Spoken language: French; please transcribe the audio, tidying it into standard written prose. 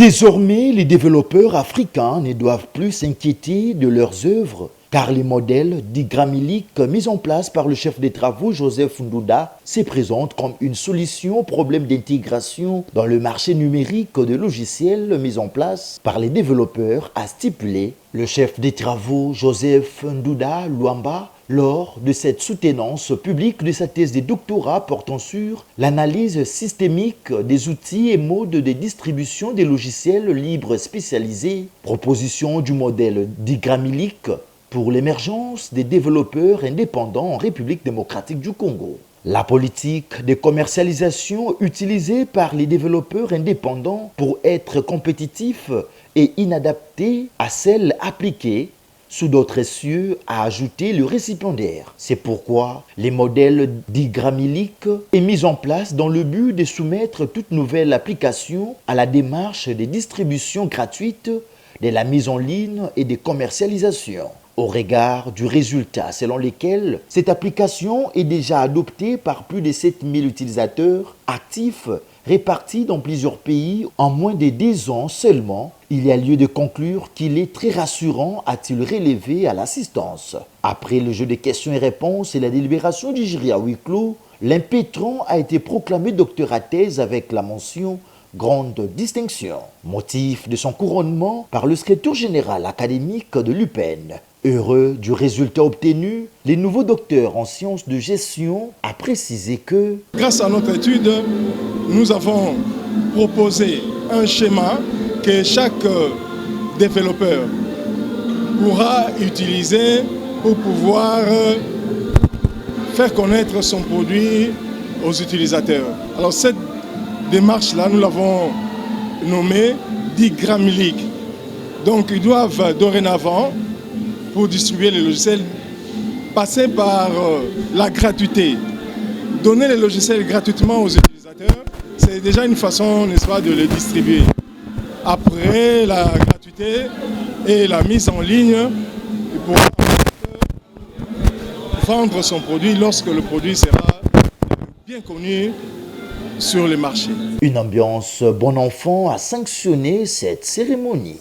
Désormais, les développeurs africains ne doivent plus s'inquiéter de leurs œuvres, car les modèles dits gramiliques mis en place par le chef des travaux Joseph Ndouda se présentent comme une solution au problème d'intégration dans le marché numérique de logiciels mis en place par les développeurs, a stipulé le chef des travaux Joseph Ndouda Luamba lors de cette soutenance publique de sa thèse de doctorat portant sur l'analyse systémique des outils et modes de distribution des logiciels libres spécialisés, proposition du modèle dit gramilique pour l'émergence des développeurs indépendants en République démocratique du Congo. La politique de commercialisation utilisée par les développeurs indépendants pour être compétitifs est inadaptée à celle appliquée sous d'autres cieux, a ajouté le récipiendaire. C'est pourquoi les modèles dits gramiliques est mis en place dans le but de soumettre toute nouvelle application à la démarche de distribution gratuite, de la mise en ligne et de commercialisation. Au regard du résultat selon lequel cette application est déjà adoptée par plus de 7000 utilisateurs actifs répartis dans plusieurs pays en moins de 10 ans seulement, il y a lieu de conclure qu'il est très rassurant, a-t-il relevé à l'assistance. Après le jeu de questions et réponses et la délibération du jury à huis clos, l'impétrant a été proclamé docteur à thèse avec la mention grande distinction. Motif de son couronnement par le secrétaire général académique de l'UPEN. Heureux du résultat obtenu, les nouveaux docteurs en sciences de gestion a précisé que grâce à notre étude, nous avons proposé un schéma que chaque développeur pourra utiliser pour pouvoir faire connaître son produit aux utilisateurs. Alors cette démarche-là, nous l'avons nommée dit gramilique. Donc ils doivent dorénavant, pour distribuer les logiciels, passer par la gratuité. Donner les logiciels gratuitement aux utilisateurs, c'est déjà une façon, n'est-ce pas, de les distribuer. Après la gratuité et la mise en ligne, il pourra vendre son produit lorsque le produit sera bien connu sur les marchés. Une ambiance bon enfant a sanctionné cette cérémonie.